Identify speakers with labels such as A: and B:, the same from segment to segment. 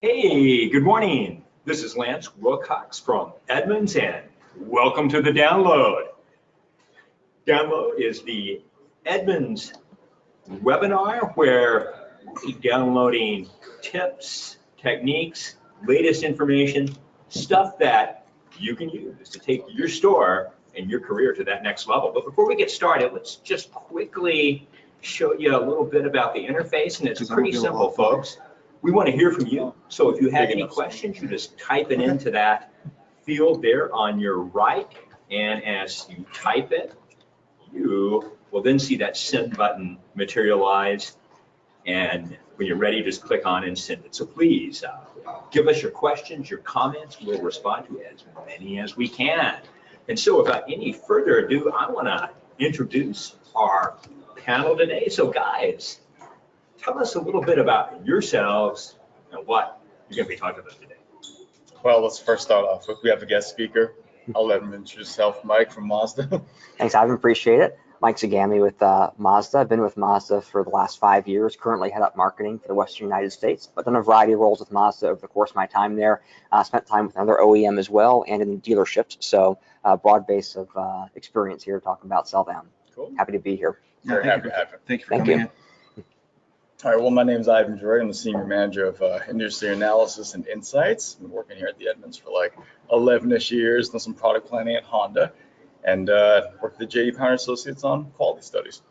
A: Hey, good morning. This is Lance Wilcox from Edmonds, and welcome to the download. Download is the Edmonds webinar where we're downloading tips, techniques, latest information, stuff that you can use to take your store and your career to that next level. But before we get started, let's just quickly show you a little bit about the interface, and it's pretty simple, folks. We want to hear from you. So if you have any questions, you just type it into that field there on your right. And as you type it, you will then see that send button materialize. And when you're ready, just click on and send it. So please give us your questions, your comments. We'll respond to as many as we can. And so without any further ado, I want to introduce our panel today. So guys, tell us a little bit about yourselves and what you're going to be talking about today.
B: Well, let's first start off with, we have a guest speaker. I'll let him introduce himself, Mike from Mazda.
C: Thanks, Ivan. Appreciate it. Mike Zagami with Mazda. I've been with Mazda for the last 5 years, currently head up marketing for the Western United States, but done a variety of roles with Mazda over the course of my time there. Spent time with another OEM as well and in dealerships. So broad base of experience here talking about sell down.
B: Cool.
C: Happy to be here.
B: Very happy to have you.
D: Thank you for coming in.
B: All right, well, my name is Ivan Joy. I'm the Senior Manager of Industry Analysis and Insights. I've been working here at the Edmonds for like 11-ish years, done some product planning at Honda, and worked at the J.D. Power Associates on quality studies.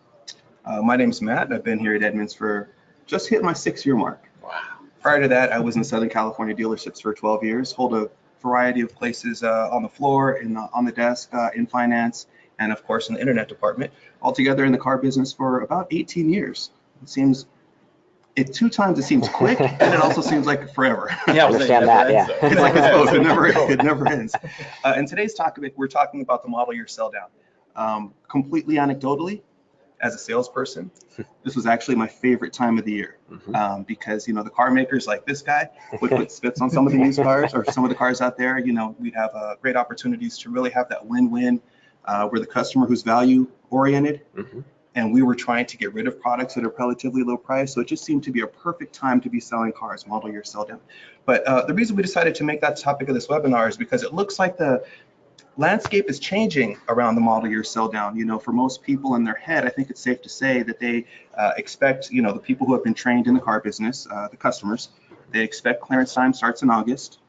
D: My name's Matt. I've been here at Edmonds for just hit my 6-year mark.
B: Wow.
D: Prior to that, I was in Southern California dealerships for 12 years, hold a variety of places on the floor, on the desk, in finance, and of course in the internet department. Altogether in the car business for about 18 years. Two times it seems quick, and it also seems like forever.
C: Yeah, I understand that. Yeah,
D: it's like it's both. It never ends. In today's topic, we're talking about the model year sell down. Completely anecdotally, as a salesperson, this was actually my favorite time of the year because the car makers like this guy would put spits on some of the used cars or some of the cars out there. We'd have great opportunities to really have that win-win where the customer who's value oriented. And we were trying to get rid of products at a relatively low price. So it just seemed to be a perfect time to be selling cars, model year sell down. But the reason we decided to make that topic of this webinar is because it looks like the landscape is changing around the model year sell down. For most people in their head, I think it's safe to say that they expect, the people who have been trained in the car business, the customers, they expect clearance time starts in August,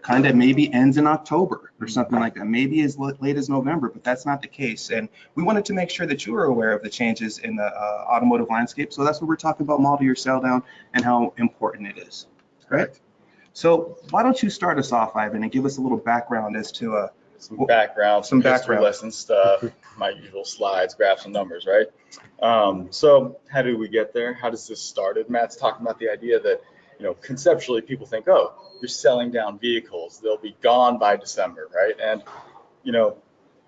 D: kind of maybe ends in October or something like that, maybe as late as November, but that's not the case. And we wanted to make sure that you were aware of the changes in the automotive landscape. So that's what we're talking about, model year sell down and how important it is. Correct. So why don't you start us off, Ivan, and give us a little background as to
B: some history lesson stuff, my usual slides, graphs, and numbers, right? So how did we get there? How does this started? Matt's talking about the idea that conceptually people think, oh, you're selling down vehicles, they'll be gone by December, right? And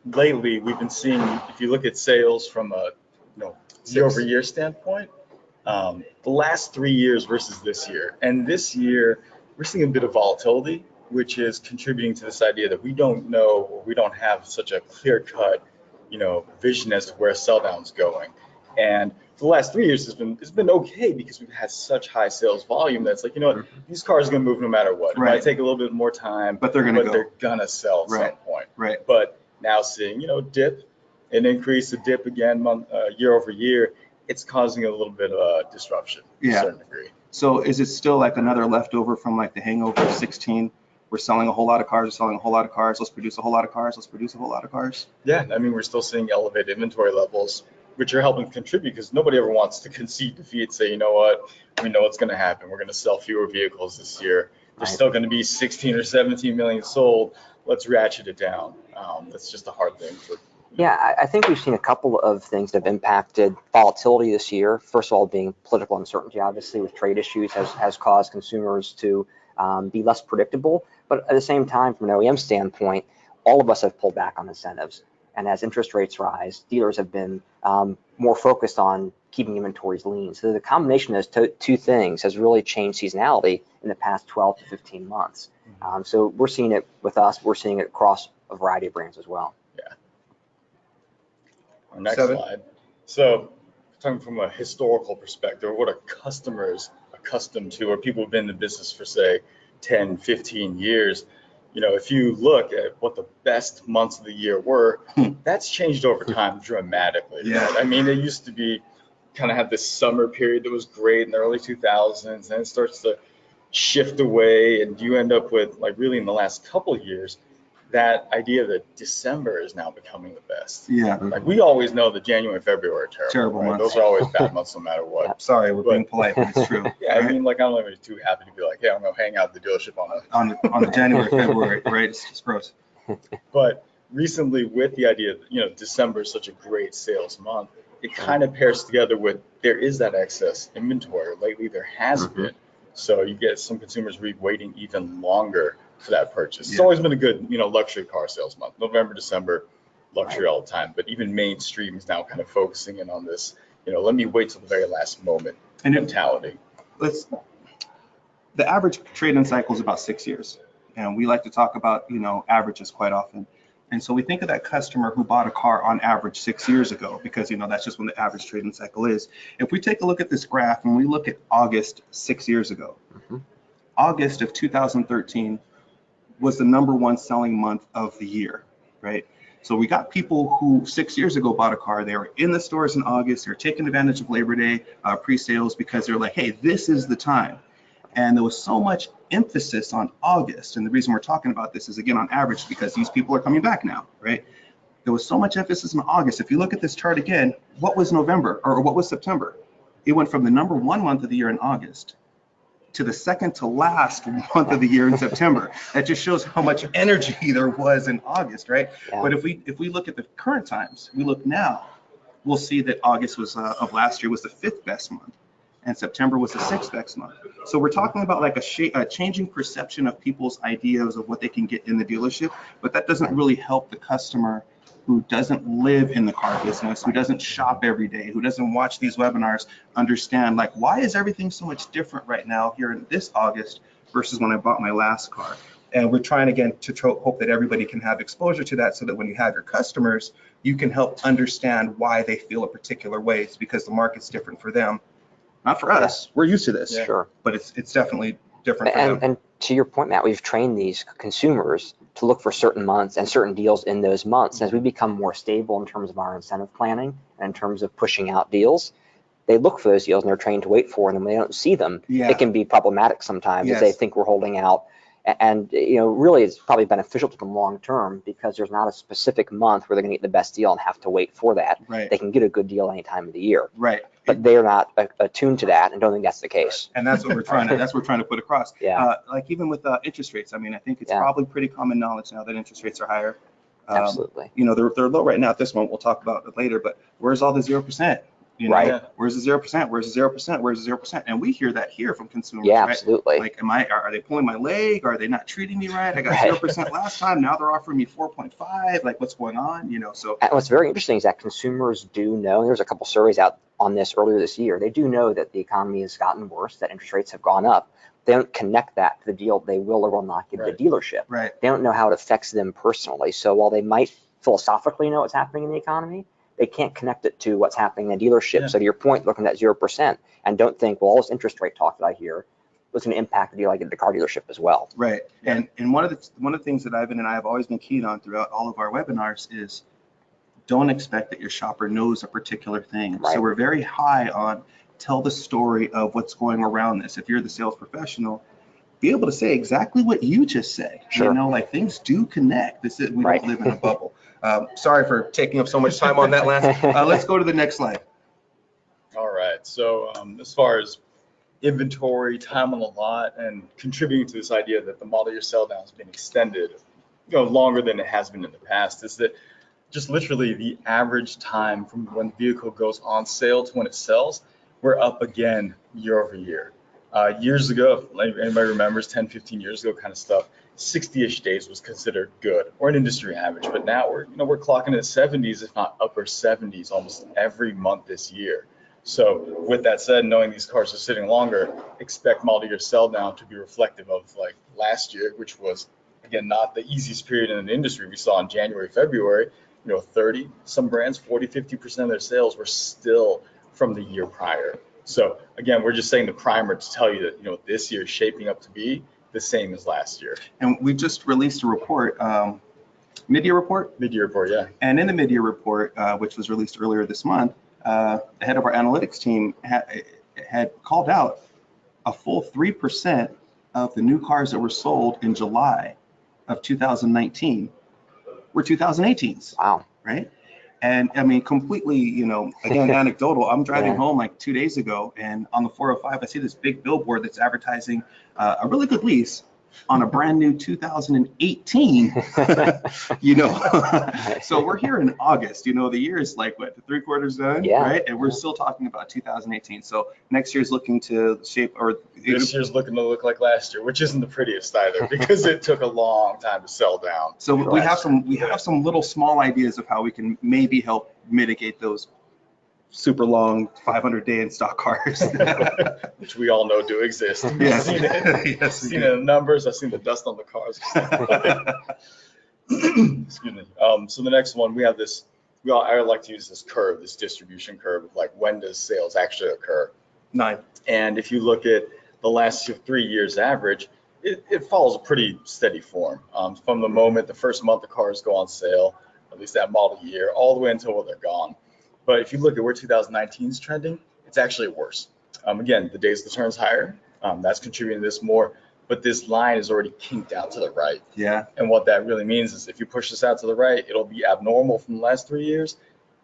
B: lately we've been seeing, if you look at sales from a year-over-year standpoint, the last 3 years versus this year, and this year we're seeing a bit of volatility, which is contributing to this idea that we don't know, or we don't have such a clear-cut vision as to where sell down's going. And the last 3 years it's been okay because we've had such high sales volume that's like, these cars are gonna move no matter what. It might take a little bit more time,
D: but they're
B: gonna sell at some point.
D: Right.
B: But now seeing dip, an increase, a dip again, year over year, it's causing a little bit of a disruption to a certain degree.
D: So is it still like another leftover from like the hangover of 16? We're selling a whole lot of cars, we're selling a whole lot of cars, let's produce a whole lot of cars, let's produce a whole lot of cars?
B: Yeah, I mean, we're still seeing elevated inventory levels, which are helping contribute because nobody ever wants to concede defeat, say, you know what, we know what's going to happen. We're going to sell fewer vehicles this year. There's still going to be 16 or 17 million sold. Let's ratchet it down. That's just a hard thing for.
C: Yeah, I think we've seen a couple of things that have impacted volatility this year. First of all, being political uncertainty, obviously, with trade issues has caused consumers to be less predictable. But at the same time, from an OEM standpoint, all of us have pulled back on incentives. And as interest rates rise, dealers have been more focused on keeping inventories lean. So the combination of those two things has really changed seasonality in the past 12 to 15 months. So we're seeing it with us. We're seeing it across a variety of brands as well.
B: Yeah. Our next slide. So talking from a historical perspective, what a customer's accustomed to, or people who've been in the business for say 10, 15 years, you know, if you look at what the best months of the year were, that's changed over time dramatically.
D: Yeah.
B: Right? I mean, it used to be kind of have this summer period that was great in the early 2000s, and it starts to shift away, and you end up with, like, really in the last couple of years, that idea that December is now becoming the best.
D: Yeah.
B: Like, we always know that January and February are terrible.
D: Terrible
B: right?
D: months.
B: Those are always bad months no matter what.
D: Sorry, we're being polite, but it's true.
B: Yeah,
D: right?
B: I mean, like, I'm not really too happy to be like, hey, I'm gonna hang out at the dealership
D: on the January, February, right? It's gross.
B: But recently, with the idea that, you know, December is such a great sales month, it kind of pairs together with there is that excess inventory. Lately, there has been. So you get some consumers waiting even longer for that purchase. It's always been a good, you know, luxury car sales month. November, December, luxury all the time. But even mainstream is now kind of focusing in on this, you know, let me wait till the very last moment mentality.
D: The average trade-in cycle is about 6 years. And we like to talk about, you know, averages quite often. And so we think of that customer who bought a car on average 6 years ago, because, you know, that's just when the average trade-in cycle is. If we take a look at this graph and we look at August 6 years ago, August of 2013 was the #1 selling month of the year, right? So we got people who 6 years ago bought a car. They were in the stores in August. They're taking advantage of Labor Day pre-sales because they're like, hey, this is the time. And there was so much emphasis on August. And the reason we're talking about this is, again, on average, because these people are coming back now, right? There was so much emphasis on August. If you look at this chart again, what was November, or what was September? It went from the #1 month of the year in August to the second to last month of the year in September. That just shows how much energy there was in August, right?
C: Yeah.
D: But if we look at the current times, we look now, we'll see that August was of last year was the 5th best month, and September was the 6th best month. So we're talking about like a changing perception of people's ideas of what they can get in the dealership, but that doesn't really help the customer who doesn't live in the car business, who doesn't shop every day, who doesn't watch these webinars, understand, like, why is everything so much different right now here in this August versus when I bought my last car? And we're trying, again, to hope that everybody can have exposure to that, so that when you have your customers, you can help understand why they feel a particular way. It's because the market's different for them. Not for us. We're used to this.
C: Sure.
D: But it's definitely different for them.
C: And to your point, Matt, we've trained these consumers to look for certain months and certain deals in those months. As we become more stable in terms of our incentive planning and in terms of pushing out deals, they look for those deals and they're trained to wait for them. And when they don't see them, it can be problematic sometimes as they think we're holding out. And, you know, really it's probably beneficial to them long term, because there's not a specific month where they're going to get the best deal and have to wait for that.
D: Right.
C: They can get a good deal any time of the year.
D: Right.
C: But they're not attuned to that and don't think that's the case.
D: And that's what we're trying to put across.
C: Yeah.
D: Like even with interest rates, I mean, I think it's probably pretty common knowledge now that interest rates are higher.
C: Absolutely.
D: You know, they're low right now at this moment. We'll talk about it later, but where's all the 0%? You know,
C: Right.
D: Where's the 0%? Where's the 0%? Where's the 0%? And we hear that here from consumers.
C: Yeah,
D: right?
C: absolutely.
D: Like, are they pulling my leg? Are they not treating me right? I got 0% last time. Now they're offering me 4.5. Like, what's going on? You know, so.
C: And what's very interesting is that consumers do know, and there's a couple surveys out on this earlier this year, they do know that the economy has gotten worse, that interest rates have gone up. They don't connect that to the deal they will or will not give the dealership.
D: Right.
C: They don't know how it affects them personally. So while they might philosophically know what's happening in the economy, they can't connect it to what's happening in the dealership.
B: Yeah.
C: So to your point, looking at 0% and don't think, well, all this interest rate talk that I hear was going to impact the deal I get at the car dealership as well.
D: Right. Yeah. And one of the things that Ivan and I have always been keen on throughout all of our webinars is, don't expect that your shopper knows a particular thing.
C: Right.
D: So we're very high on tell the story of what's going around this. If you're the sales professional, be able to say exactly what you just say.
C: Sure.
D: You know, like, things do connect. We don't live in a bubble. Sorry for taking up so much time on that, Lance. Let's go to the next slide.
B: All right. So as far as inventory, time on the lot, and contributing to this idea that the model year sell down has been extended, you know, longer than it has been in the past, is that just literally the average time from when the vehicle goes on sale to when it sells, we're up again year over year. Years ago, like anybody remembers, 10, 15 years ago kind of stuff, 60-ish days was considered good, or an industry average. But now we're clocking at 70s, if not upper 70s, almost every month this year. So with that said, knowing these cars are sitting longer, expect model year sell down to be reflective of like last year, which was, again, not the easiest period in the industry. We saw in January, February, 30, some brands, 40, 50% of their sales were still from the year prior. So again, we're just saying the primer to tell you that, you know, this year is shaping up to be the same as last year.
D: And we just released a report, mid-year report.
B: Mid-year report, yeah.
D: And in the mid-year report, which was released earlier this month, the head of our analytics team had called out a full 3% of the new cars that were sold in July of 2019 were 2018s.
C: Wow.
D: Right? And I mean, completely, you know, again, anecdotal. I'm driving
C: Yeah.
D: home like 2 days ago, and on the 405, I see this big billboard that's advertising a really good lease on a brand new 2018, you know. So we're here in August, you know, the year is like, what, 3/4 done,
C: Yeah.
D: right? And we're still talking about 2018. So next year's looking to shape, or
B: This year's looking to look like last year, which isn't the prettiest either, because it took a long time to sell down.
D: so we have some little small ideas of how we can maybe help mitigate those super long 500-day in stock cars.
B: Which we all know do exist.
D: Yes.
B: I've seen it.
D: Yes,
B: Seen it in the numbers. I've seen the dust on the cars. Excuse me. So the next one, we have this. I like to use this curve, this distribution curve of like, when does sales actually occur?
D: 9.
B: And if you look at the last 3 years average, it follows a pretty steady form. From the moment the first month the cars go on sale, at least that model year, all the way until they're gone. But if you look at where 2019 is trending, it's actually worse. Again, the days of the turn is higher. That's contributing to this more. But this line is already kinked out to the right.
D: Yeah.
B: And what that really means is if you push this out to the right, it'll be abnormal from the last 3 years.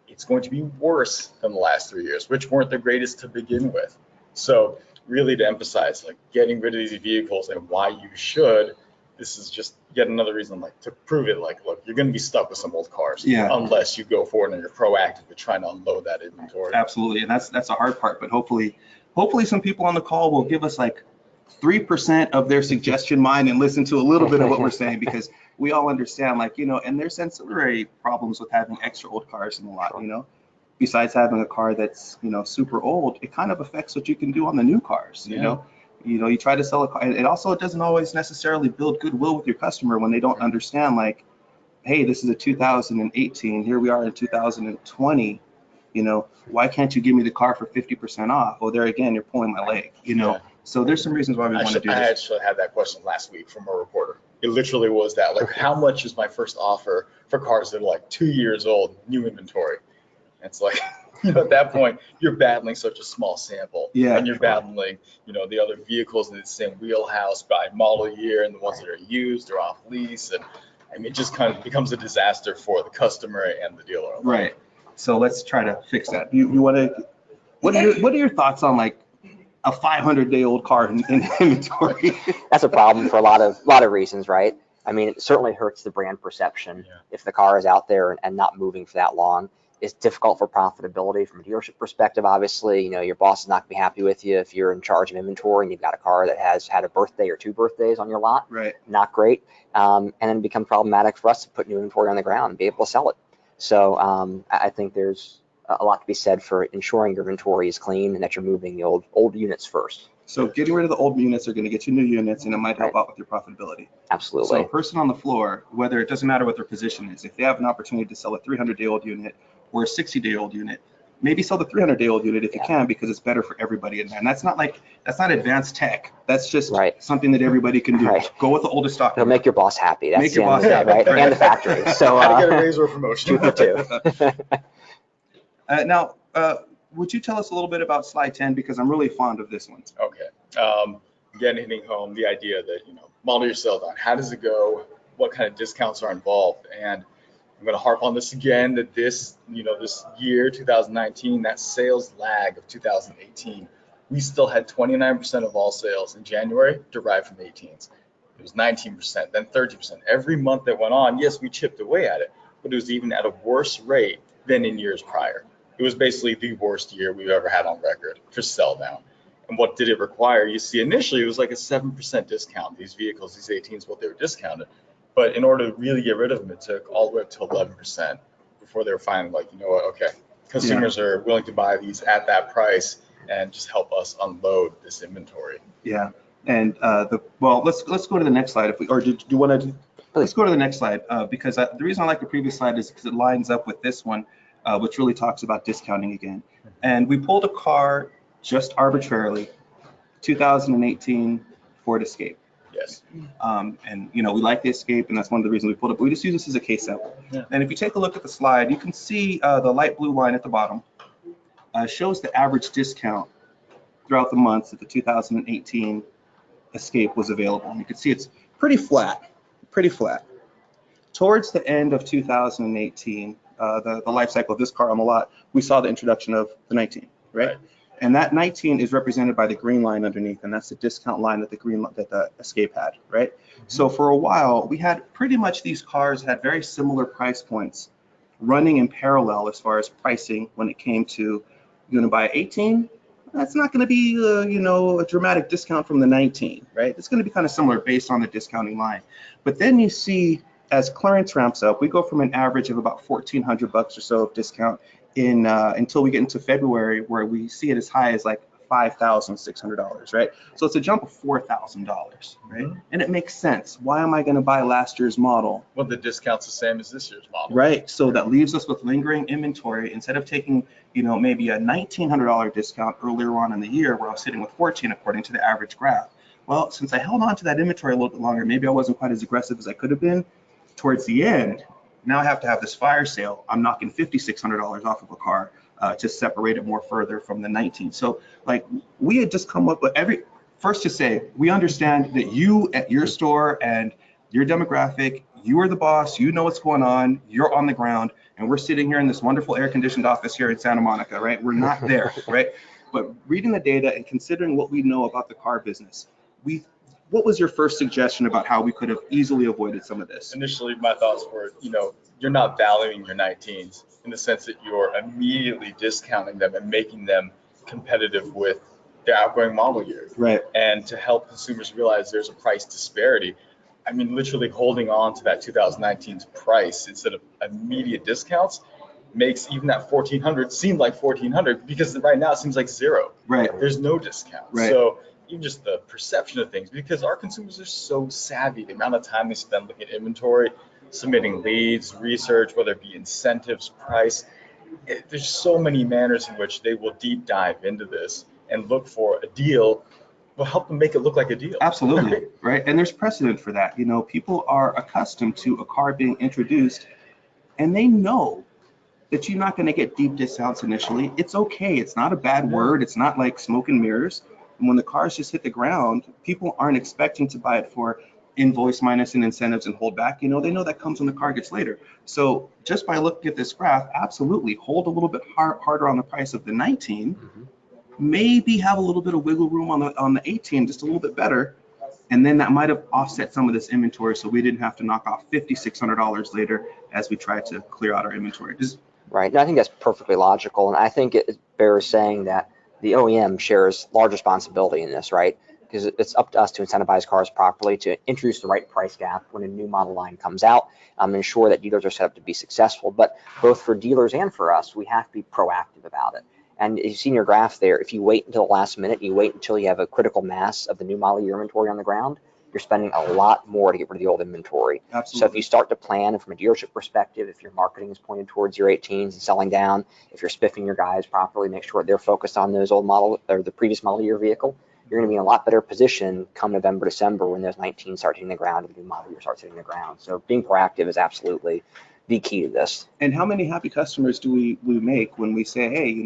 B: It's going to be worse than the last 3 years, which weren't the greatest to begin with. So really to emphasize, like, getting rid of these vehicles and why you should, this is just yet another reason, like, to prove it, like, look, you're going to be stuck with some old cars, unless you go forward and you're proactive with trying to unload that inventory.
D: Absolutely, and that's a hard part. But hopefully some people on the call will give us like 3% of their suggestion mind and listen to a little bit of what we're saying, because we all understand, like, you know, and there's ancillary problems with having extra old cars in the lot, you know. Besides having a car that's, you know, super old, it kind of affects what you can do on the new cars, you know. You try to sell a car, and it also doesn't always necessarily build goodwill with your customer when they don't understand, like, hey, this is a 2018, here we are in 2020, you know, why can't you give me the car for 50% off? Well, there again, you're pulling my leg, you know. So there's some reasons why we want to do this.
B: I actually had that question last week from a reporter. It literally was that, like, how much is my first offer for cars that are like 2 years old, new inventory? And it's like, you know, at that point, you're battling such a small sample.
D: Yeah.
B: And you're battling, you know, the other vehicles in the same wheelhouse by model year and the ones that are used or off lease. And I mean, it just kind of becomes a disaster for the customer and the dealer.
D: Right. So let's try to fix that. You want to, what are your thoughts on, like, a 500-day-old car in inventory?
C: That's a problem for a lot of reasons, right? I mean, it certainly hurts the brand perception if the car is out there and not moving for that long. It's difficult for profitability from a dealership perspective. Obviously, you know, your boss is not going to be happy with you if you're in charge of inventory and you've got a car that has had a birthday or 2 birthdays on your lot. Right. Not great. And then it becomes problematic for us to put new inventory on the ground and be able to sell it. So I think there's a lot to be said for ensuring your inventory is clean and that you're moving the old units first.
D: So getting rid of the old units are going to get you new units, and it might help out with your profitability.
C: Absolutely.
D: So a person on the floor, whether, it doesn't matter what their position is, if they have an opportunity to sell a 300-day-old unit or a 60-day-old unit, maybe sell the 300-day-old unit if you can, because it's better for everybody in there. And that's not advanced tech. That's just something that everybody can do. Right. Go with the oldest stock.
C: It'll make your boss happy. That's
D: make your boss happy,
C: right? And the factory. So
B: get a raise or a promotion.
C: 2 for 2.
D: Now, would you tell us a little bit about slide 10, because I'm really fond of this one.
B: Okay. Again, hitting home the idea that, you know, model your sale down. How does it go? What kind of discounts are involved? And I'm going to harp on this again, that this, you know, this year, 2019, that sales lag of 2018, we still had 29% of all sales in January derived from 18s. It was 19%, then 30%. Every month that went on, yes, we chipped away at it, but it was even at a worse rate than in years prior. It was basically the worst year we've ever had on record for sell down. And what did it require? You see, initially it was like a 7% discount. These vehicles, these 18s, what they were discounted. But in order to really get rid of them, it took all the way up to 11% before they were finally like, you know what, okay, consumers are willing to buy these at that price and just help us unload this inventory.
D: Yeah. And let's go to the next slide. Do you want to? Let's go to the next slide, because the reason I like the previous slide is because it lines up with this one, which really talks about discounting again. And we pulled a car just arbitrarily, 2018 Ford Escape.
B: Yes.
D: And we like the Escape, and that's one of the reasons we pulled it. But we just use this as a case sample.
B: Yeah.
D: And if you take a look at the slide, you can see the light blue line at the bottom shows the average discount throughout the months that the 2018 Escape was available. And you can see it's pretty flat. Towards the end of 2018, the life cycle of this car on the lot, we saw the introduction of the 19, right? And that 19 is represented by the green line underneath, and that's the discount line that the Escape had, right? So for a while, we had pretty much these cars had very similar price points running in parallel as far as pricing when it came to, you're going to buy 18, that's not going to be, a dramatic discount from the 19, right? It's going to be kind of similar based on the discounting line. But then you see, as clearance ramps up, we go from an average of about $1,400 or so of discount until we get into February, where we see it as high as like $5,600, right? So it's a jump of $4,000, right?
B: Mm-hmm.
D: And it makes sense. Why am I going to buy last year's model?
B: Well, the discount's the same as this year's model.
D: Right. So that leaves us with lingering inventory. Instead of taking, maybe a $1,900 discount earlier on in the year, where I was sitting with 14 according to the average graph. Well, since I held on to that inventory a little bit longer, maybe I wasn't quite as aggressive as I could have been. Towards the end, now I have to have this fire sale. I'm knocking $5,600 off of a car to separate it more further from the 19. So like we had just come up with first to say, we understand that you at your store and your demographic, you are the boss, you know what's going on, you're on the ground, and we're sitting here in this wonderful air-conditioned office here in Santa Monica, right? We're not there, right? But reading the data and considering what we know about the car business, what was your first suggestion about how we could have easily avoided some of this?
B: Initially, my thoughts were, you're not valuing your 19s in the sense that you're immediately discounting them and making them competitive with their outgoing model year.
D: Right.
B: And to help consumers realize there's a price disparity, I mean, literally holding on to that 2019's price instead of immediate discounts makes even that 1,400 seem like 1,400, because right now it seems like zero.
D: Right.
B: There's no discount.
D: Right.
B: So even just the perception of things, because our consumers are so savvy, the amount of time they spend looking at inventory, submitting leads, research, whether it be incentives, price, there's so many manners in which they will deep dive into this and look for a deal. Will help them make it look like a deal.
D: Absolutely, right? And there's precedent for that. People are accustomed to a car being introduced, and they know that you're not going to get deep discounts initially. It's okay. It's not a bad word. It's not like smoke and mirrors. And when the cars just hit the ground, people aren't expecting to buy it for invoice minus and incentives and hold back. They know that comes when the car gets later. So just by looking at this graph, absolutely hold a little bit harder on the price of the 19. Mm-hmm. Maybe have a little bit of wiggle room on the 18, just a little bit better, and then that might have offset some of this inventory, so we didn't have to knock off $5,600 later as we tried to clear out our inventory.
C: Right, and I think that's perfectly logical, and I think it bears saying that the OEM shares large responsibility in this, right? Because it's up to us to incentivize cars properly, to introduce the right price gap when a new model line comes out, ensure that dealers are set up to be successful. But both for dealers and for us, we have to be proactive about it. And you see in your graph there, if you wait until the last minute, you wait until you have a critical mass of the new model year inventory on the ground, you're spending a lot more to get rid of the old inventory.
D: Absolutely.
C: So if you start to plan from a dealership perspective, if your marketing is pointed towards your 18s and selling down, if you're spiffing your guys properly, make sure they're focused on those old model or the previous model year vehicle, you're going to be in a lot better position come November, December when those 19s start hitting the ground and the new model year starts hitting the ground. So being proactive is absolutely the key to this.
D: And how many happy customers do we make when we say, hey,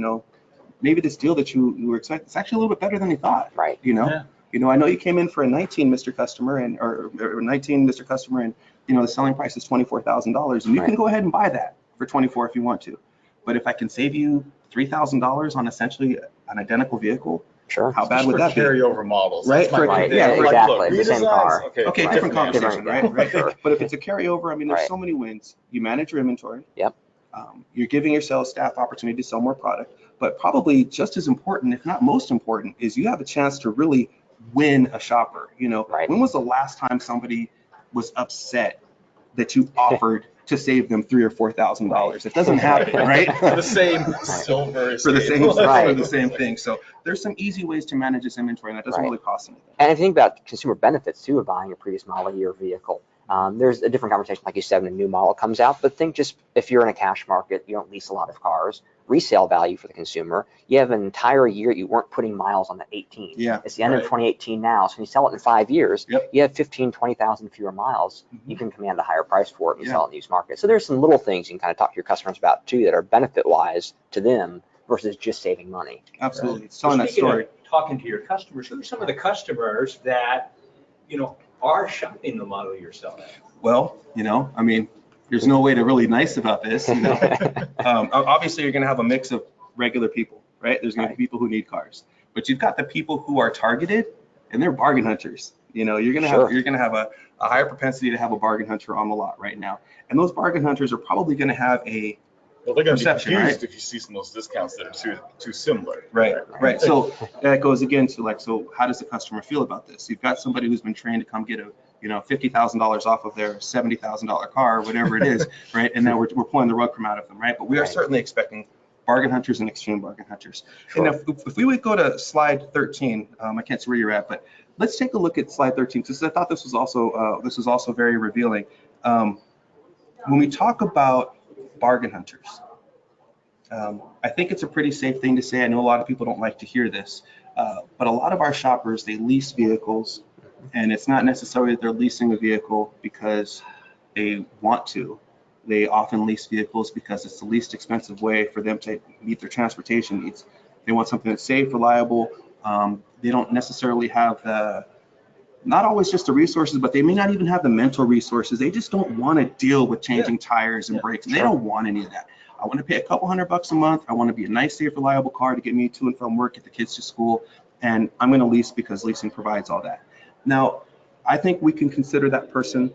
D: maybe this deal that you were expecting, it's actually a little bit better than you thought.
C: Right.
B: Yeah.
D: I know you came in for a 19, Mr. Customer, or 19, Mr. Customer, and the selling price is $24,000, and you can go ahead and buy that for 24 if you want to. But if I can save you $3,000 on essentially an identical vehicle,
C: sure.
D: How bad would that be?
B: Carryover models,
D: right?
C: Right.
B: Yeah,
C: exactly.
B: Look,
C: The same car.
D: Okay,
C: right.
D: different conversation, right?
C: Sure.
D: But if it's a carryover, there's so many wins. You manage your inventory.
C: Yep.
D: You're giving your sales staff opportunity to sell more product, but probably just as important, if not most important, is you have a chance to really win a shopper.
C: Right.
D: When was the last time somebody was upset that you offered to save them $3,000 or $4,000? It doesn't happen, right?
B: For the same silver.
D: For the same,
C: Right.
D: for the same thing. So there's some easy ways to manage this inventory, and that doesn't really cost anything.
C: And if you think about consumer benefits too of buying a previous model year vehicle, There's a different conversation, like you said, when a new model comes out, but think just if you're in a cash market, you don't lease a lot of cars, resale value for the consumer, you have an entire year you weren't putting miles on the 18.
D: Yeah,
C: it's the end of 2018 now, so when you sell it in 5 years,
D: Yep.
C: you have 15, 20,000 fewer miles. You can command a higher price for it when you
D: Yeah.
C: sell it in the used market. So there's some little things you can kind of talk to your customers about too that are benefit-wise to them versus just saving money.
D: Absolutely. It's telling that
A: Speaking of
D: story.
A: talking to your customers, who are some of the customers that, are shopping the model you're selling?
D: Well, I mean, there's no way to really nice about this. Obviously, you're going to have a mix of regular people, right? There's going to be people who need cars, but you've got the people who are targeted, and they're bargain hunters. You're going to have a higher propensity to have a bargain hunter on the lot right now, and those bargain hunters are probably going to have a
B: Well, they're going to be
D: perception,
B: confused
D: right?
B: if you see some of those discounts that are too similar.
D: Right. So that goes again to so how does the customer feel about this? You've got somebody who's been trained to come get a $50,000 off of their $70,000 car, whatever it is, right? And now we're pulling the rug from out of them, right? But we are certainly expecting bargain hunters and extreme bargain hunters. Sure. And if we would go to slide 13, I can't see where you're at, but let's take a look at slide 13 because I thought this was also very revealing. When we talk about bargain hunters, I think it's a pretty safe thing to say. I know a lot of people don't like to hear this, but a lot of our shoppers, they lease vehicles, and it's not necessarily that they're leasing a vehicle because they want to. They often lease vehicles because it's the least expensive way for them to meet their transportation needs. They want something that's safe, reliable. They don't necessarily have not always just the resources, but they may not even have the mental resources. They just don't want to deal with changing tires and brakes. And they don't want any of that. I want to pay a couple $100 a month. I want to be a nice, safe, reliable car to get me to and from work, get the kids to school. And I'm going to lease because leasing provides all that. Now, I think we can consider that person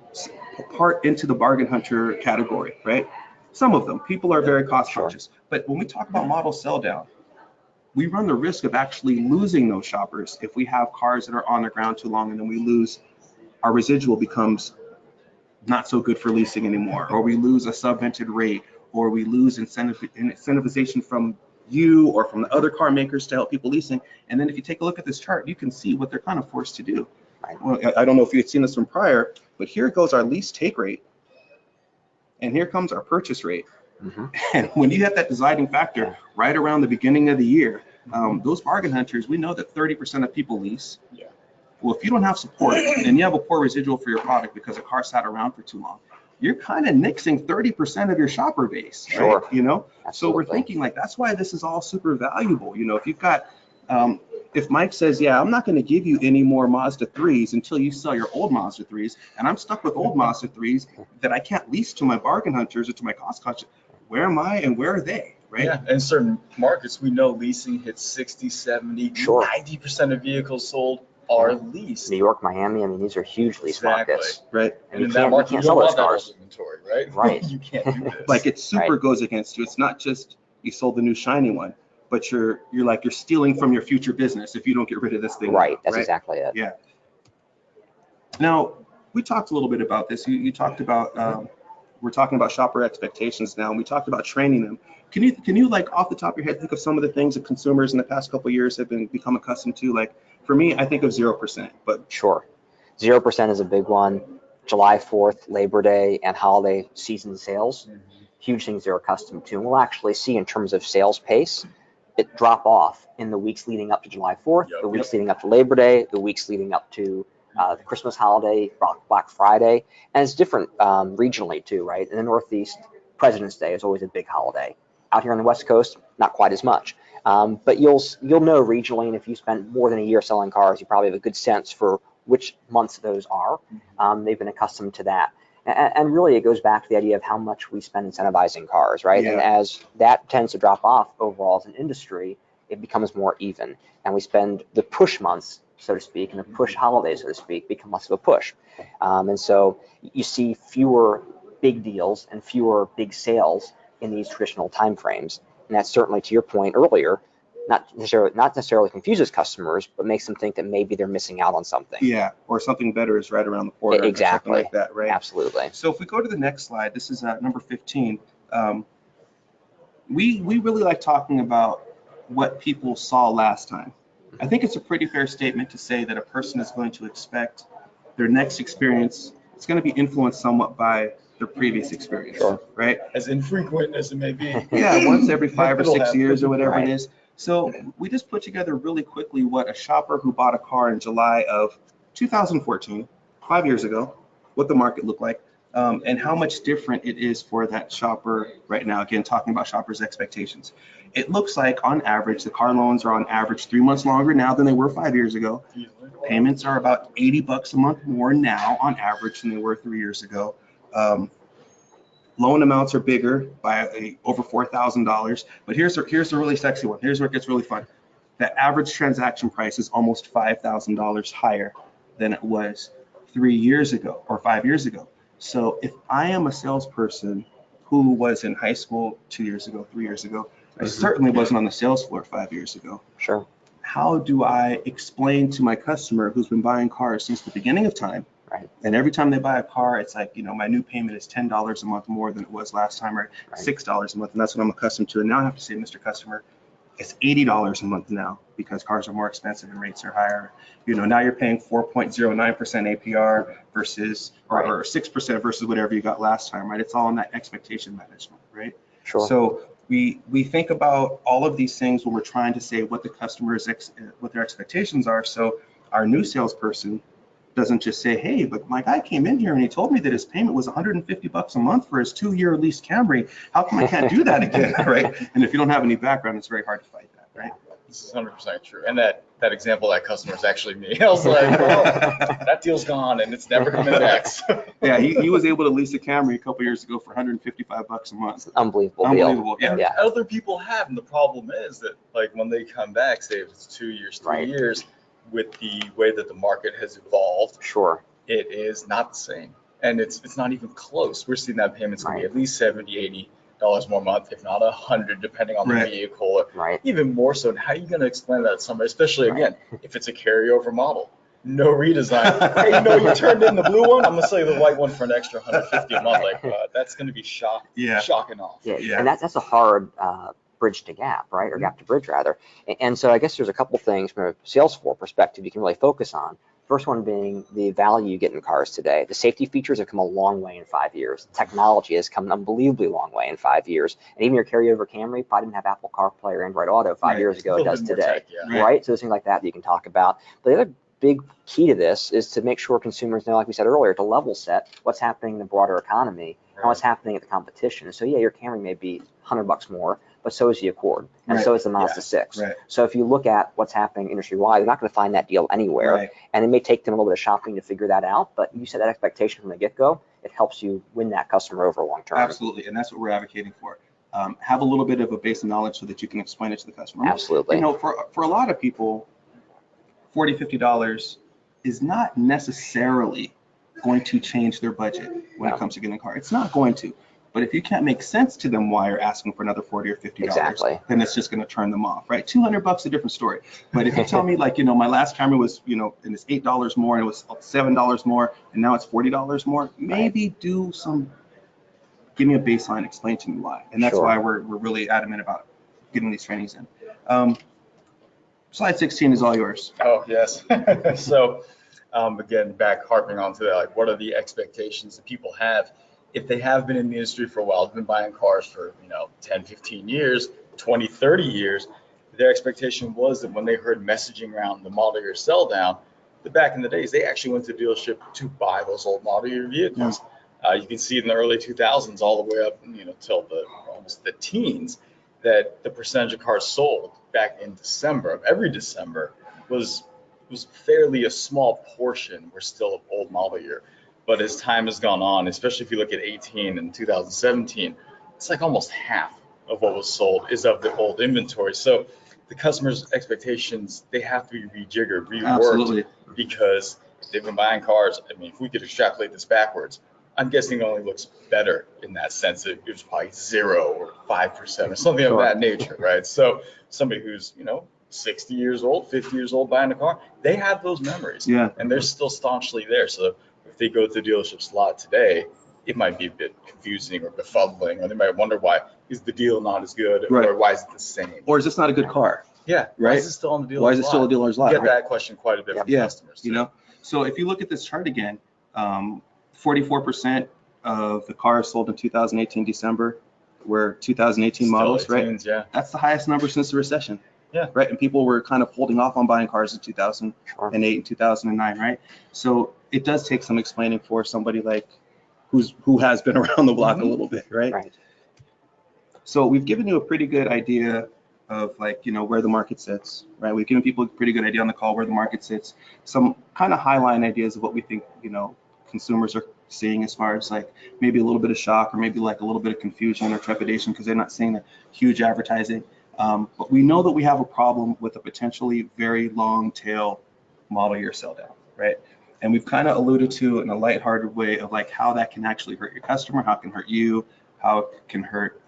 D: part into the bargain hunter category, right? Some of them, people are very cost conscious. But when we talk about model sell down, we run the risk of actually losing those shoppers if we have cars that are on the ground too long and then we lose, our residual becomes not so good for leasing anymore, or we lose a subvented rate, or we lose incentivization from you or from the other car makers to help people leasing. And then if you take a look at this chart, you can see what they're kind of forced to do. Well, I don't know if you had seen this from prior, but here goes our lease take rate, and here comes our purchase rate. And when you have that deciding factor right around the beginning of the year, those bargain hunters, we know that 30% of people lease. Well, if you don't have support and you have a poor residual for your product because a car sat around for too long, you're kind of nixing 30% of your shopper base, right? So we're thinking like, that's why this is all super valuable. If you've got, if Mike says, yeah, I'm not going to give you any more Mazda 3s until you sell your old Mazda 3s, and I'm stuck with old Mazda 3s that I can't lease to my bargain hunters or to my cost conscious, where am I and where are they, right?
B: Yeah, in certain markets, we know leasing hits 60, 70, 90% of vehicles sold are leased.
C: New York, Miami, I mean, these are huge lease markets.
D: Right.
C: And you can't sell those cars.
B: Inventory, right?
C: Right.
B: You can't do this.
D: Like it super goes against you. It's not just you sold the new shiny one, but you're stealing from your future business if you don't get rid of this thing.
C: Right. That's exactly it.
D: Yeah. Now, we talked a little bit about this. You talked about, we're talking about shopper expectations now, and we talked about training them. Can you like off the top of your head think of some of the things that consumers in the past couple of years have become accustomed to? Like for me, I think of 0%. But
C: sure, 0% is a big one. July 4th, Labor Day, and holiday season sales, huge things they're accustomed to. And we'll actually see in terms of sales pace, it drop off in the weeks leading up to July 4th, the weeks leading up to Labor Day, the weeks leading up to the Christmas holiday, Black Friday, and it's different regionally too, right? In the Northeast, President's Day is always a big holiday. Out here on the West Coast, not quite as much. But you'll know regionally, and if you spend more than a year selling cars, you probably have a good sense for which months those are. They've been accustomed to that. And really, it goes back to the idea of how much we spend incentivizing cars, right? And as that tends to drop off overall as an industry, it becomes more even. And we spend the push months, so to speak, and the push holidays, so to speak, become less of a push. And so you see fewer big deals and fewer big sales in these traditional timeframes. And that's certainly, to your point earlier, not necessarily confuses customers, but makes them think that maybe they're missing out on something.
D: Yeah, or something better is right around the corner.
C: Exactly.
D: Or something like that, right?
C: Absolutely.
D: So if we go to the next slide, this is number 15. We really like talking about what people saw last time. I think it's a pretty fair statement to say that a person is going to expect their next experience it's going to be influenced somewhat by their previous experience,
C: Sure.
D: right?
B: As infrequent as it may be.
D: Yeah, once every 5 or
B: It'll
D: 6
B: happen.
D: years or whatever
C: Right.
D: it is. So we just put together really quickly what a shopper who bought a car in July of 2014, 5 years ago, what the market looked like, and how much different it is for that shopper right now. Again, talking about shoppers' expectations. It looks like on average, the car loans are on average 3 months longer now than they were 5 years ago. Payments are about $80 a month more now on average than they were 3 years ago. Loan amounts are bigger by over $4,000. But here's a really sexy one. Here's where it gets really fun. The average transaction price is almost $5,000 higher than it was 3 years ago or 5 years ago. So if I am a salesperson who was in high school 2 years ago, 3 years ago, I certainly wasn't on the sales floor 5 years ago.
C: Sure.
D: How do I explain to my customer who's been buying cars since the beginning of time?
C: Right.
D: And every time they buy a car, it's like, my new payment is $10 a month more than it was last time, or $6 a month. And that's what I'm accustomed to. And now I have to say, Mr. Customer, it's $80 a month now because cars are more expensive and rates are higher. Now you're paying 4.09% APR versus, or 6% versus whatever you got last time, right? It's all in that expectation management, right?
C: Sure.
D: So we think about all of these things when we're trying to say what the customer's what their expectations are. So our new salesperson doesn't just say, hey, but my guy came in here and he told me that his payment was $150 a month for his 2-year lease Camry. How come I can't do that again, right? And if you don't have any background, it's very hard to fight that, right?
B: This is 100% true. And that example, that customer is actually me. I was like, well, that deal's gone and it's never coming back. So.
D: Yeah, he was able to lease a Camry a couple years ago for $155 a month.
C: Unbelievable
D: Unbelievable.
C: deal.
B: And other people have, and the problem is that, like, when they come back, say if it's 2 years, 3 years, with the way that the market has evolved,
C: Sure.
B: it is not the same. And it's not even close. We're seeing that payment's going to be at least $70, $80 more a month, if not $100, depending on the vehicle, or even more so. And how are you going to explain that to somebody, especially, again, if it's a carryover model? No redesign. Hey, you turned in the blue one? I'm going to sell you the white one for an extra $150 a month. Like, that's going to be shocking off.
C: Yeah. And that's a hard bridge to gap, right? Or gap to bridge, rather. And so I guess there's a couple things from a sales floor perspective you can really focus on. First one being the value you get in cars today. The safety features have come a long way in 5 years. Technology has come an unbelievably long way in 5 years. And even your carryover Camry probably didn't have Apple CarPlay or Android Auto 5 years ago. It does today, right? So there's things like that you can talk about. But the other big key to this is to make sure consumers know, like we said earlier, to level set what's happening in the broader economy and what's happening at the competition. So yeah, your Camry may be $100 more, but so is the Accord, and so is the Mazda 6. So if you look at what's happening industry-wide, they're not going to find that deal anywhere, and it may take them a little bit of shopping to figure that out, but you set that expectation from the get-go, it helps you win that customer over long term.
D: Absolutely, and that's what we're advocating for. Have a little bit of a base of knowledge so that you can explain it to the customer.
C: Absolutely.
D: For a lot of people, $40, $50 is not necessarily going to change their budget when it comes to getting a car. It's not going to. But if you can't make sense to them why you're asking for another $40 or $50, then it's just going to turn them off, right? $200 a different story. But if you tell me, like, my last Camry was, and it's $8 more, and it was $7 more, and now it's $40 more, maybe give me a baseline, explain to me why. And that's why we're really adamant about getting these trainings in. Slide 16 is all yours.
B: Oh, yes. So, again, harping onto that, like, what are the expectations that people have? If they have been in the industry for a while, they've been buying cars for, 10, 15 years, 20, 30 years, their expectation was that when they heard messaging around the model year sell down, back in the days, they actually went to the dealership to buy those old model year vehicles. You can see in the early 2000s all the way up, till almost the teens, that the percentage of cars sold back in December, of every December, was fairly a small portion were still of old model year. But as time has gone on, especially if you look at 18 and 2017, it's like almost half of what was sold is of the old inventory. So the customer's expectations, they have to be rejiggered, reworked, because they've been buying cars. I mean, if we could extrapolate this backwards, I'm guessing it only looks better in that sense. It was probably 0 or 5% or something of that nature, right? So somebody who's, 60 years old, 50 years old buying a car, they have those memories. And they're still staunchly there. So if they go to the dealership's lot today, it might be a bit confusing or befuddling, or they might wonder why is the deal not as good, or why is it the same?
D: Or is this not a good car?
B: Why is it still on the dealer's lot?
D: Why is it still a dealer's lot?
B: Get that question quite a bit from customers.
D: So if you look at this chart again, 44% of the cars sold in 2018 December were 2018
B: Still
D: models, right?
B: 18s, yeah.
D: That's the highest number since the recession.
B: Yeah.
D: Right. And people were kind of holding off on buying cars in 2008 and 2009, right? So it does take some explaining for somebody like who has been around the block a little bit, right?
C: Right.
D: So we've given you a pretty good idea of like, where the market sits, right? We've given people a pretty good idea on the call where the market sits, some kind of highline ideas of what we think, consumers are seeing as far as like maybe a little bit of shock or maybe like a little bit of confusion or trepidation because they're not seeing the huge advertising. But we know that we have a problem with a potentially very long tail model year sell down, right? And we've kind of alluded to in a lighthearted way of like how that can actually hurt your customer, how it can hurt you, how it can hurt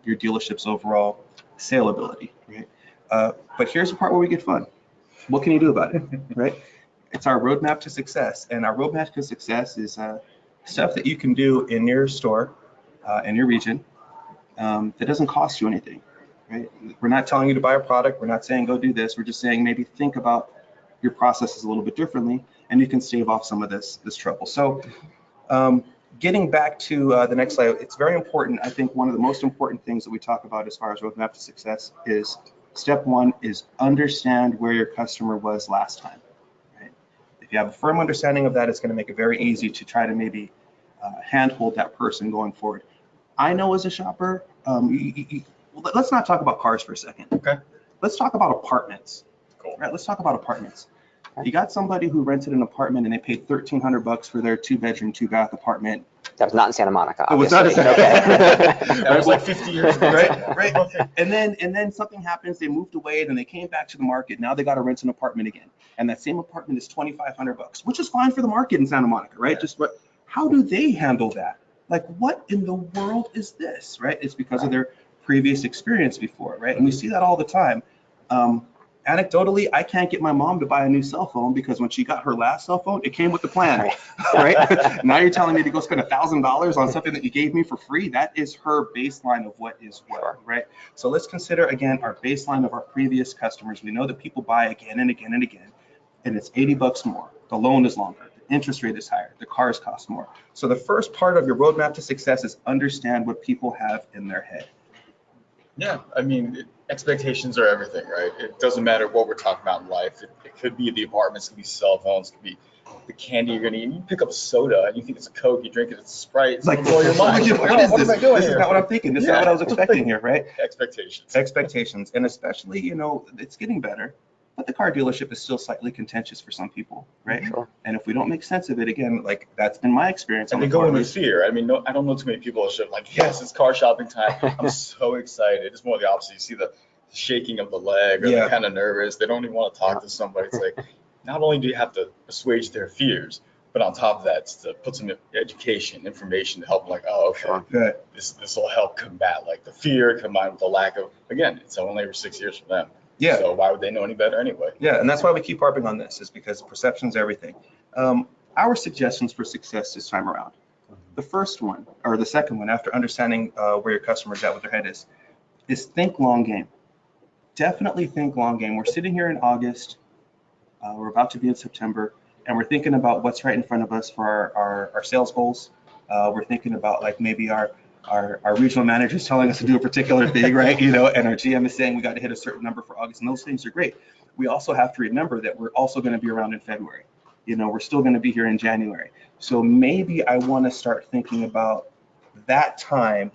D: your dealership's overall saleability, right? But here's the part where we get fun. What can you do about it, right? It's our roadmap to success. And our roadmap to success is stuff that you can do in your store, in your region, that doesn't cost you anything. Right? We're not telling you to buy a product. We're not saying go do this. We're just saying maybe think about your processes a little bit differently, and you can stave off some of this trouble. So getting back to the next slide, it's very important. I think one of the most important things that we talk about as far as roadmap to success is step one is understand where your customer was last time. Right? If you have a firm understanding of that, it's going to make it very easy to try to maybe handhold that person going forward. I know as a shopper, let's not talk about cars for a second.
B: Okay.
D: Let's talk about apartments.
B: Cool.
D: Right. Let's talk about apartments. You got somebody who rented an apartment and they paid $1,300 for their 2-bedroom, 2-bath apartment.
C: That was not in Santa Monica.
D: It was not in Santa
C: Okay.
B: That was like 50 years ago.
D: Right. And then something happens. They moved away. Then they came back to the market. Now they got to rent an apartment again. And that same apartment is $2,500, which is fine for the market in Santa Monica, right?
B: Yeah.
D: How do they handle that? Like, what in the world is this, right? It's because of their previous experience before, right? And we see that all the time. Anecdotally, I can't get my mom to buy a new cell phone because when she got her last cell phone, it came with the plan, right? Now you're telling me to go spend $1,000 on something that you gave me for free. That is her baseline of what is what, right? So let's consider again our baseline of our previous customers. We know that people buy again and again and again, and it's $80 more. The loan is longer. The interest rate is higher. The cars cost more. So the first part of your roadmap to success is understand what people have in their head.
B: Yeah, I mean, expectations are everything, right? It doesn't matter what we're talking about in life. It could be the apartments, it could be cell phones, it could be the candy you're gonna eat. You pick up a soda and you think it's a Coke, you drink it, it's a Sprite. It's like blow your mind.
D: What am I doing? This is not what I'm thinking. This is not what I was expecting here, right? Expectations, and especially, it's getting better, but the car dealership is still slightly contentious for some people, right?
C: Sure.
D: And if we don't make sense of it, again, like that's been my experience.
B: And they go into fear. I mean, I don't know too many people that are like, yes, it's car shopping time. I'm so excited. It's more the opposite. You see the shaking of the leg, or they're kind of nervous. They don't even want to talk to somebody. It's like, not only do you have to assuage their fears, but on top of that, it's to put some education, information to help them, like, oh, okay, this will help combat like the fear combined with the lack of, again, it's only every 6 years for them.
D: Yeah.
B: So why would they know any better anyway?
D: Yeah, and that's why we keep harping on this, is because perception's everything. Our suggestions for success this time around. The first one, or the second one, after understanding where your customer's at, what their head is think long game. Definitely think long game. We're sitting here in August. We're about to be in September, and we're thinking about what's right in front of us for our sales goals. We're thinking about like maybe our regional manager is telling us to do a particular thing, right? And our GM is saying we got to hit a certain number for August, and those things are great. We also have to remember that we're also going to be around in February. We're still going to be here in January. So maybe I want to start thinking about that time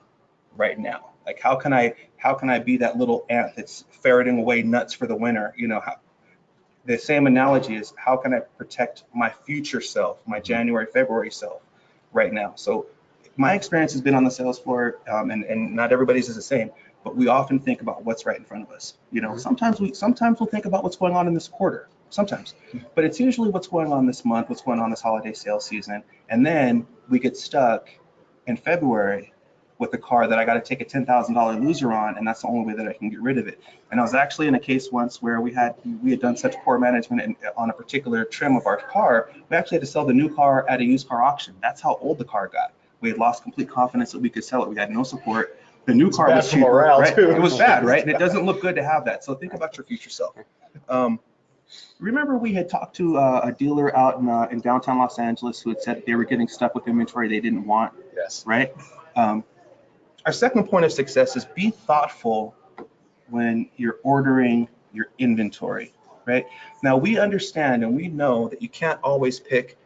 D: right now. Like, how can I be that little ant that's ferreting away nuts for the winter? The same analogy is, how can I protect my future self, my January, February self right now? So my experience has been on the sales floor, and not everybody's is the same, but we often think about what's right in front of us. Sometimes we'll think about what's going on in this quarter, sometimes, but it's usually what's going on this month, what's going on this holiday sales season. And then we get stuck in February with a car that I got to take a $10,000 loser on, and that's the only way that I can get rid of it. And I was actually in a case once where we had done such poor management on a particular trim of our car, we actually had to sell the new car at a used car auction. That's how old the car got. We had lost complete confidence that we could sell it. We had no support. The new car was cheaper, right? It was bad, right? And it doesn't look good to have that. So think about your future self. Remember we had talked to a dealer out in downtown Los Angeles who had said they were getting stuck with inventory they didn't want,
B: Yes.
D: right? Our second point of success is be thoughtful when you're ordering your inventory, right? Now we understand and we know that you can't always pick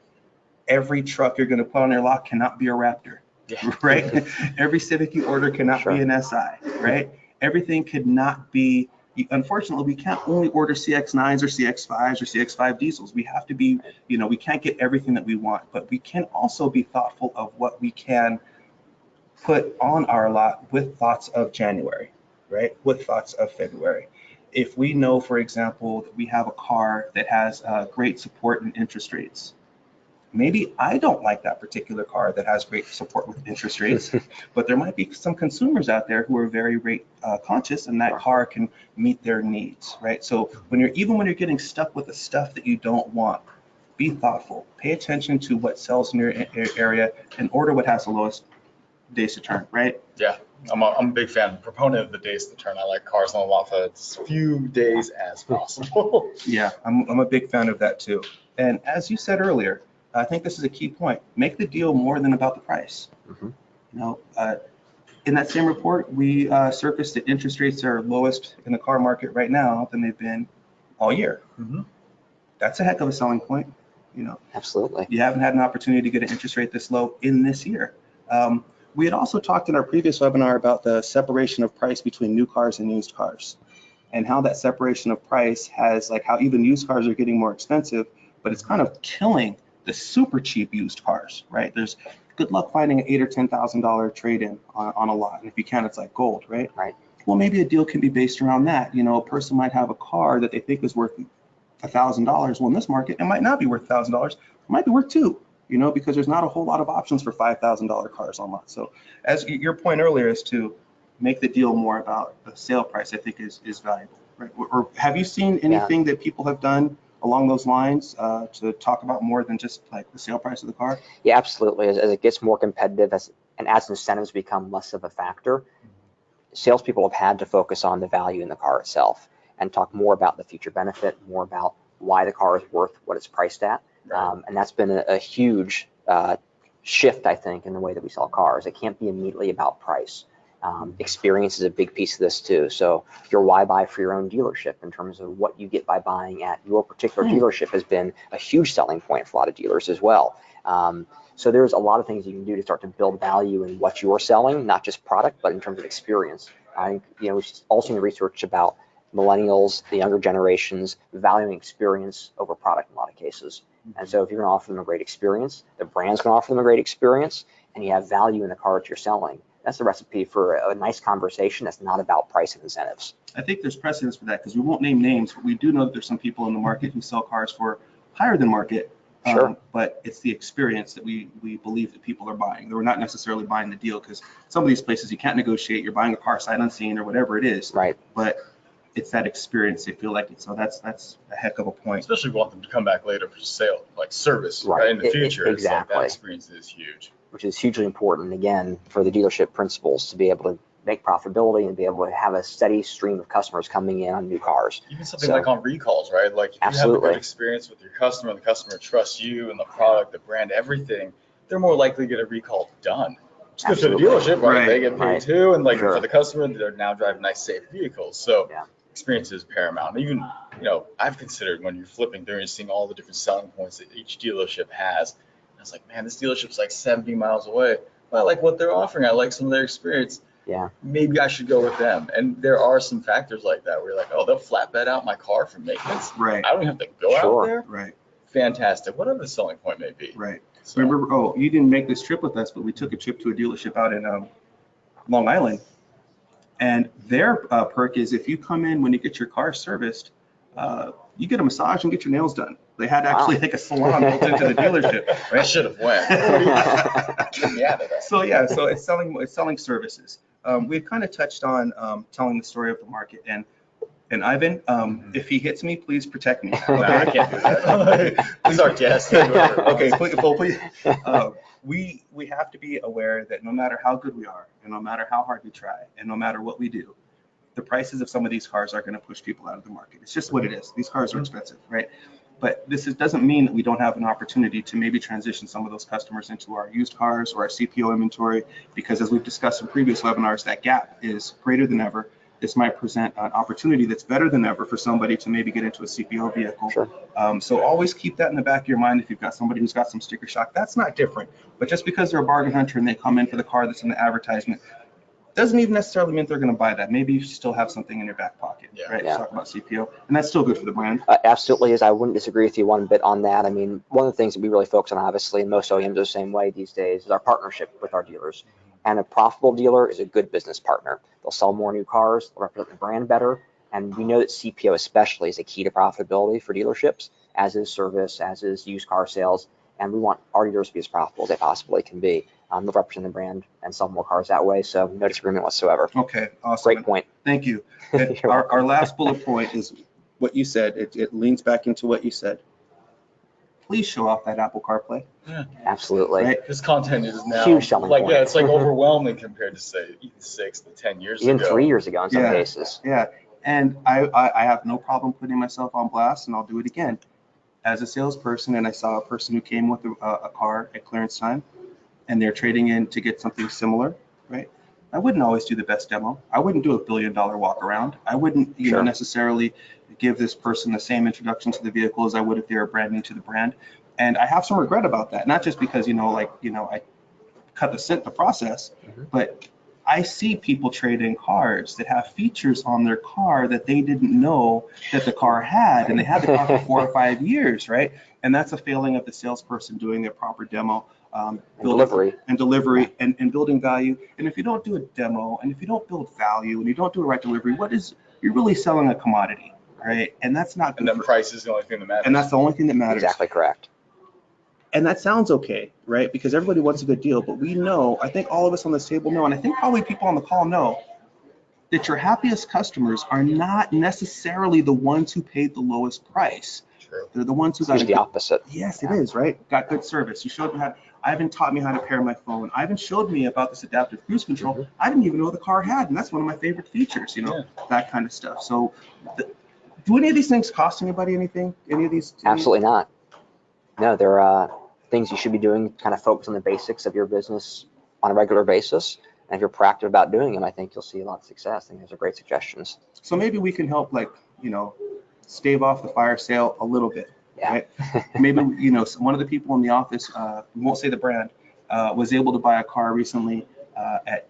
D: every truck you're going to put on your lot cannot be a Raptor, right? Every Civic you order cannot be an SI, right? Everything could not be, unfortunately, we can't only order CX9s or CX5s or CX5 diesels. We have to be, we can't get everything that we want, but we can also be thoughtful of what we can put on our lot with thoughts of January, right? With thoughts of February. If we know, for example, that we have a car that has great support in interest rates, maybe I don't like that particular car that has great support with interest rates, but there might be some consumers out there who are very rate conscious, and that car can meet their needs, right? So even when you're getting stuck with the stuff that you don't want, be thoughtful. Pay attention to what sells in your area and order what has the lowest days to turn, right?
B: Yeah, I'm a big fan, proponent of the days to turn. I like cars on the lot for as few days as possible.
D: Yeah, I'm a big fan of that too. And as you said earlier, I think this is a key point. Make the deal more than about the price. In that same report, we surfaced that interest rates are lowest in the car market right now than they've been all year. That's a heck of a selling point.
C: Absolutely.
D: You haven't had an opportunity to get an interest rate this low in this year. We had also talked in our previous webinar about the separation of price between new cars and used cars, and how that separation of price has, like, how even used cars are getting more expensive, but it's kind of killing the super cheap used cars, right? There's good luck finding an $8,000 or $10,000 trade-in on a lot, and if you can, it's like gold, right?
C: Right.
D: Well, maybe a deal can be based around that. A person might have a car that they think is worth $1,000. Well, in this market, it might not be worth $1,000. It might be worth $2,000, because there's not a whole lot of options for $5,000 cars on lot. So, as your point earlier is to make the deal more about the sale price, I think is valuable, right? Or have you seen anything that people have done along those lines to talk about more than just like the sale price of the car?
C: Yeah, absolutely. As it gets more competitive, as incentives become less of a factor, salespeople have had to focus on the value in the car itself and talk more about the future benefit, more about why the car is worth what it's priced at. And that's been a huge shift, I think, in the way that we sell cars. It can't be immediately about price. Experience is a big piece of this too. So your why buy for your own dealership in terms of what you get by buying at your particular dealership has been a huge selling point for a lot of dealers as well. So there's a lot of things you can do to start to build value in what you're selling, not just product, but in terms of experience. I think, we've also seen research about millennials, the younger generations, valuing experience over product in a lot of cases. And so if you're going to offer them a great experience, the brand's going to offer them a great experience, and you have value in the car that you're selling, that's the recipe for a nice conversation that's not about price and incentives.
D: I think there's precedence for that, because we won't name names, but we do know that there's some people in the market who sell cars for higher than market. But it's the experience that we believe that people are buying. They're not necessarily buying the deal, because some of these places you can't negotiate. You're buying a car sight unseen or whatever it is.
C: Right.
D: But it's that experience they feel like it. So that's a heck of a point.
B: Especially if you want them to come back later for sale, like service, right? In the future.
C: Exactly.
B: That experience is huge.
C: Which is hugely important, again, for the dealership principals to be able to make profitability and be able to have a steady stream of customers coming in on new cars.
B: Even something like on recalls, right? Like if you have a good experience with your customer, the customer trusts you and the product, the brand, everything, they're more likely to get a recall done. It's good for the dealership, right? They get paid too, and for the customer, they're now driving nice, safe vehicles. So experience is paramount. Even, I've considered when you're flipping through and seeing all the different selling points that each dealership has. I was like, man, this dealership's like 70 miles away. Well, I like what they're offering. I like some of their experience.
C: Yeah.
B: Maybe I should go with them. And there are some factors like that where you're like, oh, they'll flatbed out my car for maintenance.
D: Right.
B: I don't even have to go out there.
D: Right.
B: Fantastic. Whatever the selling point may be.
D: Right.
B: So.
D: Remember, you didn't make this trip with us, but we took a trip to a dealership out in Long Island. And their perk is if you come in when you get your car serviced, you get a massage and get your nails done. They had actually like a salon built into the dealership.
B: Right? I should have went. Yeah.
D: So it's selling services. We've kind of touched on telling the story of the market, and Ivan, if he hits me, please protect me. Okay?
B: No, I can't do that. I'm sarcastic.
D: Okay, please. We have to be aware that no matter how good we are, and no matter how hard we try, and no matter what we do, the prices of some of these cars are going to push people out of the market. It's just what it is. These cars are expensive, right? But doesn't mean that we don't have an opportunity to maybe transition some of those customers into our used cars or our CPO inventory, because as we've discussed in previous webinars, that gap is greater than ever. This might present an opportunity that's better than ever for somebody to maybe get into a CPO vehicle.
C: Sure.
D: So always keep that in the back of your mind. If you've got somebody who's got some sticker shock, that's not different. But just because they're a bargain hunter and they come in for the car that's in the advertisement, doesn't even necessarily mean they're going to buy that. Maybe you still have something in your back pocket, right?
C: Yeah.
D: Talk about CPO, and that's still good for the brand.
C: Absolutely is. I wouldn't disagree with you one bit on that. I mean, one of the things that we really focus on, obviously, and most OEMs are the same way these days, is our partnership with our dealers. And a profitable dealer is a good business partner. They'll sell more new cars, they'll represent the brand better, and we know that CPO especially is a key to profitability for dealerships, as is service, as is used car sales, and we want our dealers to be as profitable as they possibly can be. They'll represent the brand and sell more cars that way, so no disagreement whatsoever.
D: Okay, awesome.
C: Great point.
D: Thank you. Our last bullet point is what you said. It leans back into what you said. Please show off that Apple CarPlay.
B: Yeah.
C: Absolutely.
D: Right?
B: This content is now
C: Huge selling
B: like,
C: point.
B: yeah, it's like overwhelming compared to say even 6 to 10 years
C: Even
B: ago.
C: 3 years ago in some
D: Yeah.
C: cases.
D: Yeah, and I have no problem putting myself on blast, and I'll do it again. As a salesperson, and I saw a person who came with a car at clearance time, and they're trading in to get something similar, right? I wouldn't always do the best demo. I wouldn't do $1 billion walk around. I wouldn't, you know, necessarily give this person the same introduction to the vehicle as I would if they were brand new to the brand. And I have some regret about that, not just because, I cut the process, but I see people trade in cars that have features on their car that they didn't know that the car had, and they had the car for 4 or 5 years, right? And that's a failing of the salesperson doing their proper demo,
C: Delivery
D: and building value. And if you don't do a demo, and if you don't build value, and you don't do a right delivery, you're really selling a commodity, right? And that's not good.
B: And then price is the only thing that matters.
D: And that's the only thing that matters.
C: Exactly correct.
D: And that sounds okay, right? Because everybody wants a good deal, but we know, I think all of us on this table know, and I think probably people on the call know, that your happiest customers are not necessarily the ones who paid the lowest price.
B: True.
D: They're the ones who got
C: the opposite.
D: Yes, it is, right? Got good service. You showed me how. Ivan taught me how to pair my phone. Ivan showed me about this adaptive cruise control. I didn't even know the car had, and that's one of my favorite features, that kind of stuff. So, do any of these things cost anybody anything? Any of these?
C: Absolutely not. No, they're things you should be doing, kind of focus on the basics of your business on a regular basis. And if you're proactive about doing them, I think you'll see a lot of success. I think those are great suggestions.
D: So maybe we can help, stave off the fire sale a little bit, right? Maybe, one of the people in the office, we won't say the brand, was able to buy a car recently at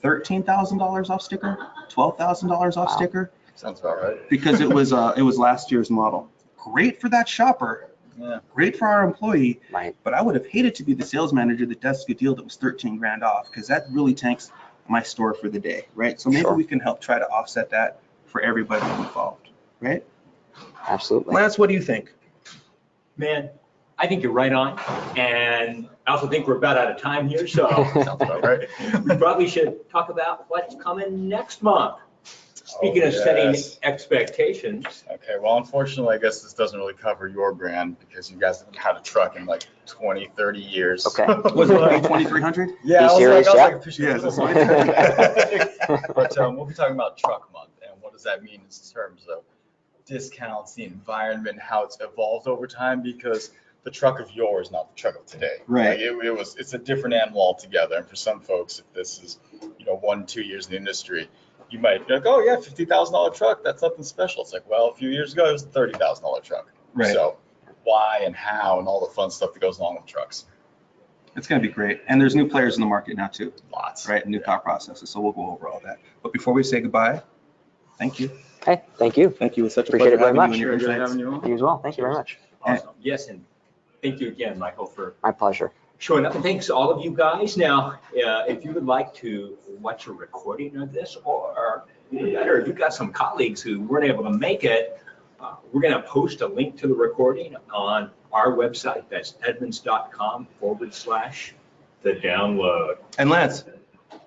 D: $13,000 off sticker, $12,000 off sticker.
B: Sounds about right.
D: Because it was last year's model. Great for that shopper.
B: Yeah.
D: Great for our employee,
C: right?
D: But I would have hated to be the sales manager that does a deal that was 13 grand off, because that really tanks my store for the day, right? So maybe we can help try to offset that for everybody involved, right?
C: Absolutely.
D: Lance, what do you think?
A: Man, I think you're right on, and I also think we're about out of time here, so
B: Sounds about right.
A: we probably should talk about what's coming next month. Speaking of setting expectations.
B: Okay, well, unfortunately, I guess this doesn't really cover your brand because you guys haven't had a truck in like 20, 30 years.
C: Okay.
D: Was it 2300?
B: Yeah, I was
D: Yes,
B: But we'll be talking about Truck Month, and what does that mean in terms of discounts, the environment, how it's evolved over time, because the truck of yours is not the truck of today.
D: Right.
B: Like it's a different animal altogether. And for some folks, if this is 1-2 years in the industry, you might be like, oh yeah, $50,000 truck, that's nothing special. It's like, well, a few years ago, it was a $30,000 truck.
D: Right.
B: So why and how and all the fun stuff that goes along with trucks.
D: It's going to be great. And there's new players in the market now too.
B: Lots.
D: Right, new thought processes. So we'll go over all that. But before we say goodbye, thank you.
C: Hey, thank you.
D: Thank you. It was such a
C: Appreciate
D: pleasure
C: it very
D: having you and your insights.
C: You as well. Thank you very much.
A: Awesome. Yes, and thank you again, Michael, for
C: My pleasure.
A: showing up. And thanks to all of you guys. Now, if you would like to watch a recording of this, or even better, if you've got some colleagues who weren't able to make it, we're going to post a link to the recording on our website. That's edmunds.com/the-download.
D: And Lance,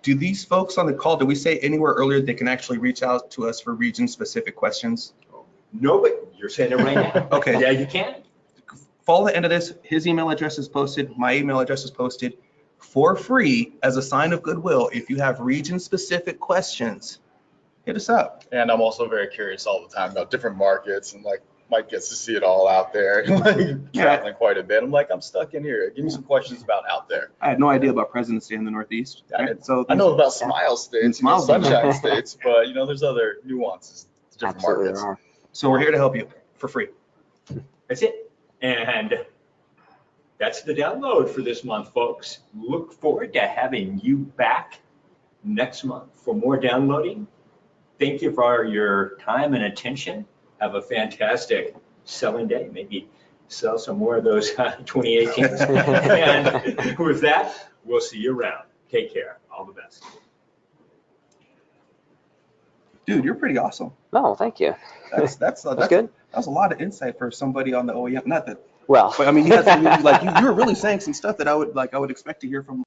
D: do these folks on the call, did we say anywhere earlier they can actually reach out to us for region-specific questions?
A: No, but you're saying it right now.
D: Okay.
A: Yeah, you can.
D: Follow the end of this. His email address is posted. My email address is posted for free as a sign of goodwill. If you have region-specific questions, hit us up.
B: And I'm also very curious all the time about different markets, and like Mike gets to see it all out there, like traveling quite a bit. I'm like, I'm stuck in here. Give me some questions about out there.
D: I had no idea about President's Day in the Northeast. Right? So
B: I know about Smile States,
D: Smile
B: Sunshine States, but there's other nuances to different
C: Absolutely
B: markets.
C: there are.
D: So we're here to help you for free.
A: That's it. And that's the download for this month, folks. Look forward to having you back next month for more downloading. Thank you for your time and attention. Have a fantastic selling day. Maybe sell some more of those 2018s. And with that, we'll see you around. Take care. All the best.
D: Dude, you're pretty awesome.
C: No, thank you.
D: That's
C: good.
D: That was a lot of insight for somebody on the OEM. Not that,
C: Well,
D: but I mean, you had some, like you were really saying some stuff that I would expect to hear from